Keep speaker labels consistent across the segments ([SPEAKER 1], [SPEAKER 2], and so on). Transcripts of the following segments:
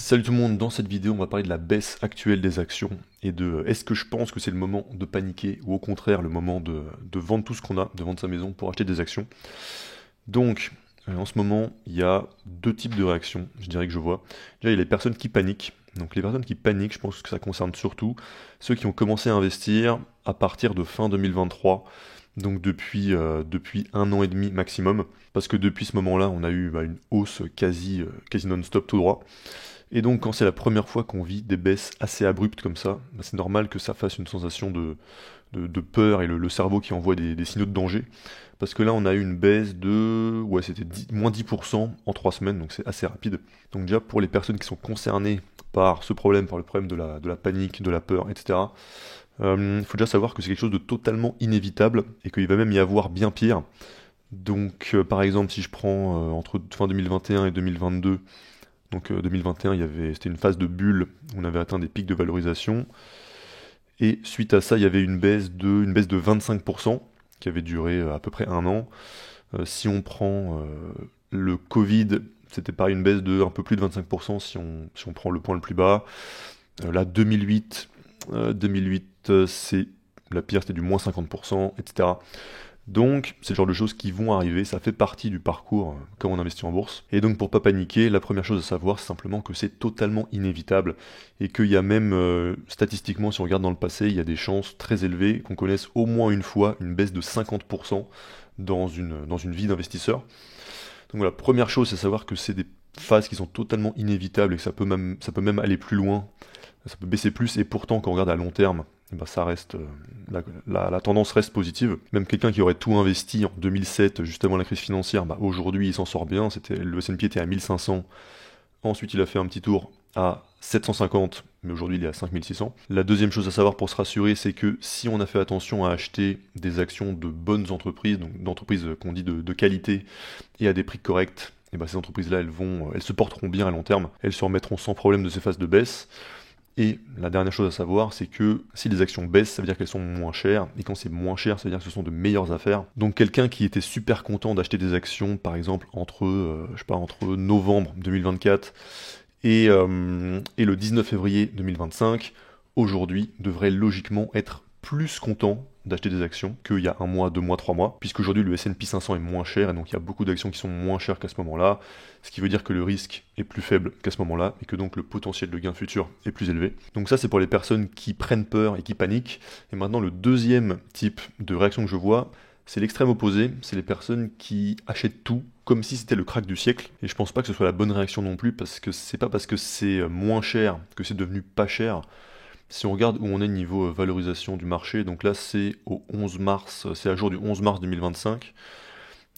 [SPEAKER 1] Salut tout le monde, dans cette vidéo on va parler de la baisse actuelle des actions et de est-ce que je pense que c'est le moment de paniquer ou au contraire le moment de vendre tout ce qu'on a, de vendre sa maison pour acheter des actions. Donc en ce moment il y a deux types de réactions, je dirais que je vois. Déjà il y a les personnes qui paniquent. Donc les personnes qui paniquent, je pense que ça concerne surtout ceux qui ont commencé à investir à partir de fin 2023, donc depuis un an et demi maximum, parce que depuis ce moment-là on a eu une hausse quasi non-stop tout droit. Et donc quand c'est la première fois qu'on vit des baisses assez abruptes comme ça, c'est normal que ça fasse une sensation de peur et le cerveau qui envoie des signaux de danger. Parce que là on a eu une baisse de... Ouais, c'était moins 10% en 3 semaines, donc c'est assez rapide. Donc déjà pour les personnes qui sont concernées par ce problème, par le problème de la panique, de la peur, etc., il faut déjà savoir que c'est quelque chose de totalement inévitable et qu'il va même y avoir bien pire. Donc par exemple si je prends entre fin 2021 et 2022, donc 2021, c'était une phase de bulle où on avait atteint des pics de valorisation. Et suite à ça, il y avait une baisse de 25% qui avait duré à peu près un an. Si on prend le Covid, c'était pareil, une baisse de un peu plus de 25% si on prend le point le plus bas. Là, 2008, c'est la pire, c'était du moins 50%, etc. Donc, c'est le genre de choses qui vont arriver, ça fait partie du parcours quand on investit en bourse. Et donc, pour pas paniquer, la première chose à savoir, c'est simplement que c'est totalement inévitable et qu'il y a même, statistiquement, si on regarde dans le passé, il y a des chances très élevées qu'on connaisse au moins une fois une baisse de 50% dans une vie d'investisseur. Donc voilà, première chose, c'est savoir que c'est des phases qui sont totalement inévitables et que ça peut même aller plus loin, ça peut baisser plus, et pourtant, quand on regarde à long terme, eh ben, ça reste, la tendance reste positive. Même quelqu'un qui aurait tout investi en 2007, juste avant la crise financière, aujourd'hui il s'en sort bien. Le S&P était à 1500, ensuite il a fait un petit tour à 750, mais aujourd'hui il est à 5600. La deuxième chose à savoir pour se rassurer, c'est que si on a fait attention à acheter des actions de bonnes entreprises, donc d'entreprises qu'on dit de qualité, et à des prix corrects, et ben ces entreprises-là, elles se porteront bien à long terme, elles se remettront sans problème de ces phases de baisse. Et la dernière chose à savoir, c'est que si les actions baissent, ça veut dire qu'elles sont moins chères, et quand c'est moins cher, ça veut dire que ce sont de meilleures affaires. Donc quelqu'un qui était super content d'acheter des actions, par exemple, entre novembre 2024 et le 19 février 2025, aujourd'hui devrait logiquement être plus content d'acheter des actions qu'il y a un mois, 2 mois, 3 mois, puisqu'aujourd'hui le S&P 500 est moins cher, et donc il y a beaucoup d'actions qui sont moins chères qu'à ce moment-là, ce qui veut dire que le risque est plus faible qu'à ce moment-là, et que donc le potentiel de gain futur est plus élevé. Donc ça c'est pour les personnes qui prennent peur et qui paniquent. Et maintenant le deuxième type de réaction que je vois, c'est l'extrême opposé, c'est les personnes qui achètent tout comme si c'était le crack du siècle. Et je pense pas que ce soit la bonne réaction non plus, parce que c'est pas parce que c'est moins cher que c'est devenu pas cher. Si on regarde où on est niveau valorisation du marché, donc là c'est au 11 mars, c'est à jour du 11 mars 2025,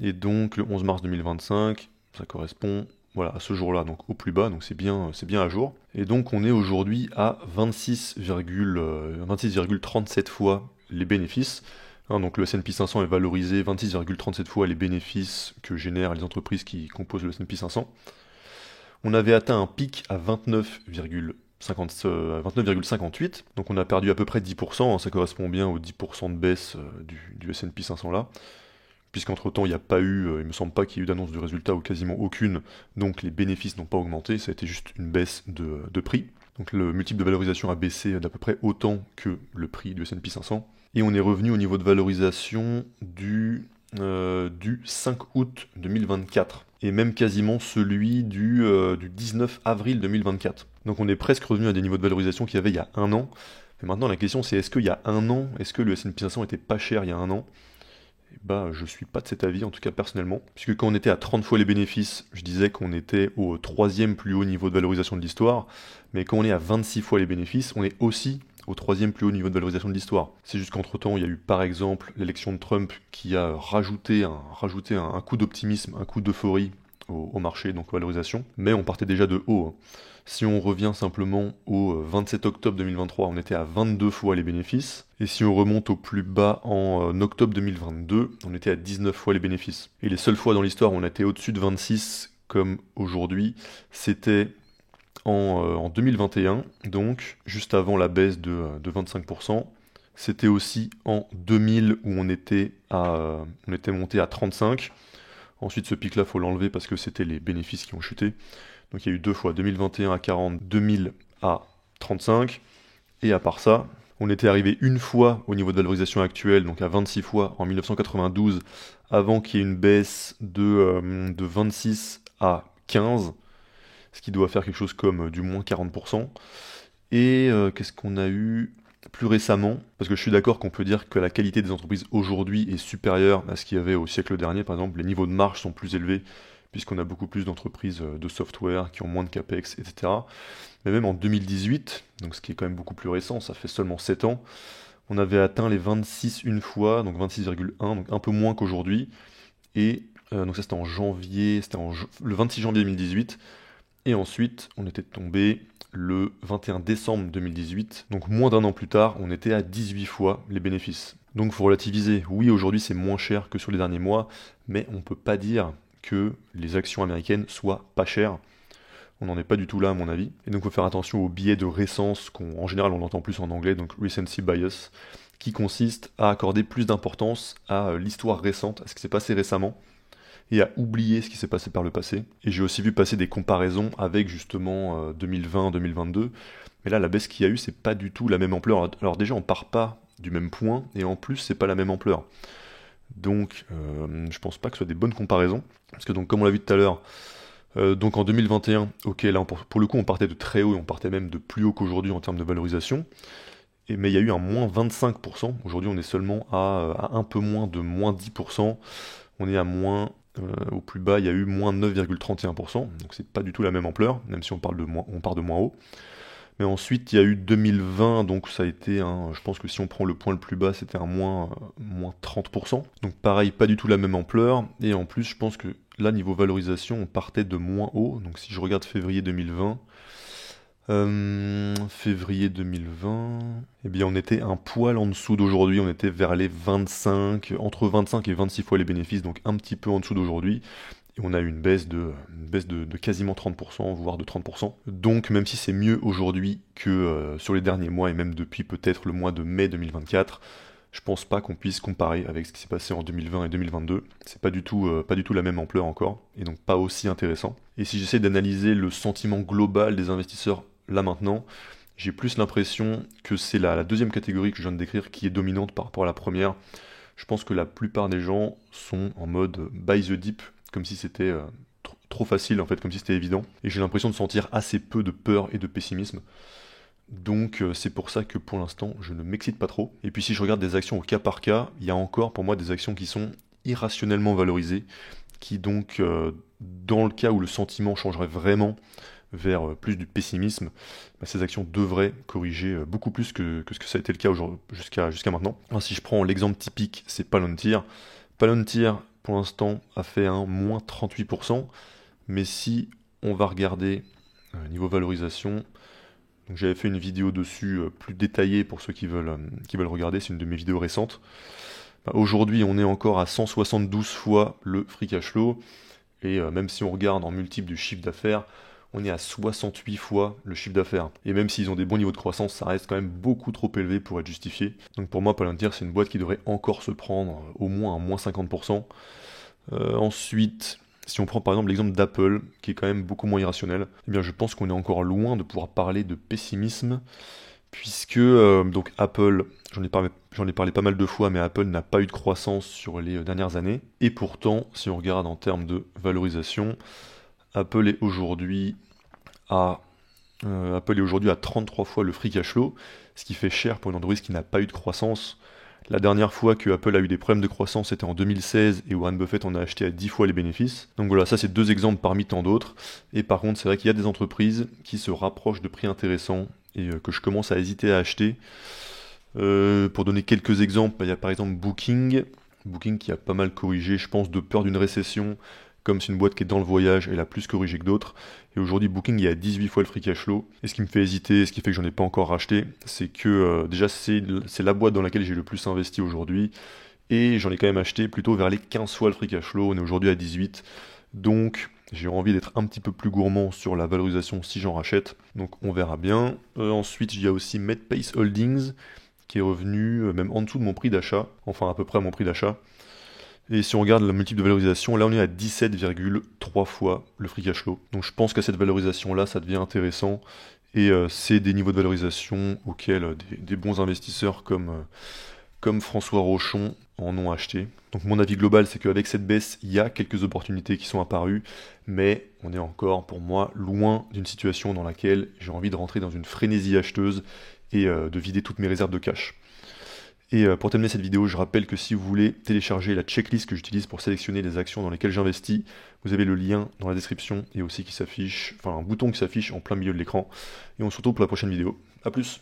[SPEAKER 1] et donc le 11 mars 2025, ça correspond voilà, à ce jour-là, donc au plus bas, donc c'est bien à jour. Et donc on est aujourd'hui à 26,37 fois les bénéfices. Donc le S&P 500 est valorisé 26,37 fois les bénéfices que génèrent les entreprises qui composent le S&P 500. On avait atteint un pic à 29,58, donc on a perdu à peu près 10%, ça correspond bien aux 10% de baisse du S&P 500 là, puisqu'entre temps il n'y a pas eu, il me semble pas qu'il y ait eu d'annonce de résultat ou quasiment aucune, donc les bénéfices n'ont pas augmenté, ça a été juste une baisse de prix. Donc le multiple de valorisation a baissé d'à peu près autant que le prix du S&P 500, et on est revenu au niveau de valorisation du 5 août 2024, et même quasiment celui du 19 avril 2024. Donc on est presque revenu à des niveaux de valorisation qu'il y avait il y a un an. Et maintenant la question c'est, est-ce qu'il y a un an, est-ce que le S&P 500 était pas cher il y a un an? Je suis pas de cet avis, en tout cas personnellement, puisque quand on était à 30 fois les bénéfices, je disais qu'on était au troisième plus haut niveau de valorisation de l'histoire, mais quand on est à 26 fois les bénéfices, on est aussi au troisième plus haut niveau de valorisation de l'histoire. C'est juste qu'entre temps, il y a eu par exemple l'élection de Trump qui a rajouté un coup d'optimisme, un coup d'euphorie au marché, donc aux valorisations, mais on partait déjà de haut. Si on revient simplement au 27 octobre 2023, on était à 22 fois les bénéfices. Et si on remonte au plus bas en octobre 2022, on était à 19 fois les bénéfices. Et les seules fois dans l'histoire où on était au-dessus de 26, comme aujourd'hui, c'était en 2021, donc juste avant la baisse de 25%. C'était aussi en 2000 où on était monté à 35. Ensuite, ce pic-là, faut l'enlever parce que c'était les bénéfices qui ont chuté. Donc il y a eu 2 fois, 2021 à 40, 2000 à 35. Et à part ça, on était arrivé une fois au niveau de valorisation actuelle, donc à 26 fois en 1992, avant qu'il y ait une baisse de 26 à 15, ce qui doit faire quelque chose comme du moins 40%. Et qu'est-ce qu'on a eu plus récemment? Parce que je suis d'accord qu'on peut dire que la qualité des entreprises aujourd'hui est supérieure à ce qu'il y avait au siècle dernier. Par exemple, les niveaux de marge sont plus élevés, puisqu'on a beaucoup plus d'entreprises de software qui ont moins de capex, etc. Mais même en 2018, donc ce qui est quand même beaucoup plus récent, ça fait seulement 7 ans, on avait atteint les 26 une fois, donc 26,1, donc un peu moins qu'aujourd'hui. Et donc ça c'était en janvier, le 26 janvier 2018. Et ensuite, on était tombé le 21 décembre 2018, donc moins d'un an plus tard, on était à 18 fois les bénéfices. Donc il faut relativiser. Oui, aujourd'hui c'est moins cher que sur les derniers mois, mais on ne peut pas dire que les actions américaines soient pas chères. On n'en est pas du tout là à mon avis. Et donc il faut faire attention au biais de récence, qu'en général on entend plus en anglais, donc recency bias, qui consiste à accorder plus d'importance à l'histoire récente, à ce qui s'est passé récemment, et à oublier ce qui s'est passé par le passé. Et j'ai aussi vu passer des comparaisons avec justement 2020-2022. Mais là, la baisse qu'il y a eu, c'est pas du tout la même ampleur. Alors déjà, on part pas du même point, et en plus, c'est pas la même ampleur. Donc, je pense pas que ce soit des bonnes comparaisons. Parce que donc, comme on l'a vu tout à l'heure, donc en 2021, ok, là pour le coup, on partait de très haut, et on partait même de plus haut qu'aujourd'hui en termes de valorisation. Mais il y a eu un moins 25%. Aujourd'hui, on est seulement à un peu moins de moins 10%. On est à moins au plus bas, il y a eu moins 9,31%, donc c'est pas du tout la même ampleur, même si on part de moins haut. Mais ensuite, il y a eu 2020, donc ça a été, je pense que si on prend le point le plus bas, c'était un moins 30%. Donc pareil, pas du tout la même ampleur. Et en plus, je pense que là, niveau valorisation, on partait de moins haut. Donc si je regarde février 2020, février 2020, eh bien on était un poil en dessous d'aujourd'hui, on était vers les 25, entre 25 et 26 fois les bénéfices, donc un petit peu en dessous d'aujourd'hui. Et on a eu une baisse de quasiment 30%, voire de 30%. Donc même si c'est mieux aujourd'hui que sur les derniers mois, et même depuis peut-être le mois de mai 2024, je pense pas qu'on puisse comparer avec ce qui s'est passé en 2020 et 2022. C'est pas du tout la même ampleur encore, et donc pas aussi intéressant. Et si j'essaie d'analyser le sentiment global des investisseurs là maintenant, j'ai plus l'impression que c'est la deuxième catégorie que je viens de décrire qui est dominante par rapport à la première. Je pense que la plupart des gens sont en mode buy the dip, comme si c'était trop facile en fait, comme si c'était évident. Et j'ai l'impression de sentir assez peu de peur et de pessimisme. Donc c'est pour ça que pour l'instant je ne m'excite pas trop. Et puis si je regarde des actions au cas par cas, il y a encore pour moi des actions qui sont irrationnellement valorisées, qui donc dans le cas où le sentiment changerait vraiment vers plus du pessimisme, ces actions devraient corriger beaucoup plus que ce que ça a été le cas jusqu'à maintenant. Alors, si je prends l'exemple typique, c'est Palantir. Palantir, pour l'instant, a fait un moins 38%, mais si on va regarder niveau valorisation, donc j'avais fait une vidéo dessus plus détaillée pour ceux qui veulent regarder, c'est une de mes vidéos récentes. Aujourd'hui, on est encore à 172 fois le free cash flow, et même si on regarde en multiple du chiffre d'affaires, on est à 68 fois le chiffre d'affaires. Et même s'ils ont des bons niveaux de croissance, ça reste quand même beaucoup trop élevé pour être justifié. Donc pour moi, Palantir, c'est une boîte qui devrait encore se prendre au moins un moins 50%. Ensuite, si on prend par exemple l'exemple d'Apple, qui est quand même beaucoup moins irrationnel, eh bien je pense qu'on est encore loin de pouvoir parler de pessimisme, puisque donc Apple, j'en ai parlé pas mal de fois, mais Apple n'a pas eu de croissance sur les dernières années. Et pourtant, si on regarde en termes de valorisation, Apple est aujourd'hui à 33 fois le free cash flow, ce qui fait cher pour une entreprise qui n'a pas eu de croissance. La dernière fois que Apple a eu des problèmes de croissance, c'était en 2016 et Warren Buffett en a acheté à 10 fois les bénéfices. Donc voilà, ça c'est deux exemples parmi tant d'autres. Et par contre, c'est vrai qu'il y a des entreprises qui se rapprochent de prix intéressants et que je commence à hésiter à acheter. Pour donner quelques exemples, il y a par exemple Booking qui a pas mal corrigé, je pense, de peur d'une récession. Comme c'est une boîte qui est dans le voyage, elle a plus corrigé que d'autres. Et aujourd'hui, Booking est à 18 fois le free cash flow. Et ce qui me fait hésiter, ce qui fait que j'en ai pas encore racheté, c'est que déjà c'est la boîte dans laquelle j'ai le plus investi aujourd'hui. Et j'en ai quand même acheté plutôt vers les 15 fois le free cash flow. On est aujourd'hui à 18. Donc j'ai envie d'être un petit peu plus gourmand sur la valorisation si j'en rachète. Donc on verra bien. Ensuite, il y a aussi Medpace Holdings qui est revenu même en dessous de mon prix d'achat. Enfin à peu près à mon prix d'achat. Et si on regarde le multiple de valorisation, là on est à 17,3 fois le free cash flow. Donc je pense qu'à cette valorisation-là, ça devient intéressant. Et c'est des niveaux de valorisation auxquels des bons investisseurs comme François Rochon en ont acheté. Donc mon avis global, c'est qu'avec cette baisse, il y a quelques opportunités qui sont apparues, mais on est encore, pour moi, loin d'une situation dans laquelle j'ai envie de rentrer dans une frénésie acheteuse et de vider toutes mes réserves de cash. Et pour terminer cette vidéo, je rappelle que si vous voulez télécharger la checklist que j'utilise pour sélectionner les actions dans lesquelles j'investis, vous avez le lien dans la description et aussi qui s'affiche, enfin un bouton qui s'affiche en plein milieu de l'écran. Et on se retrouve pour la prochaine vidéo. A plus!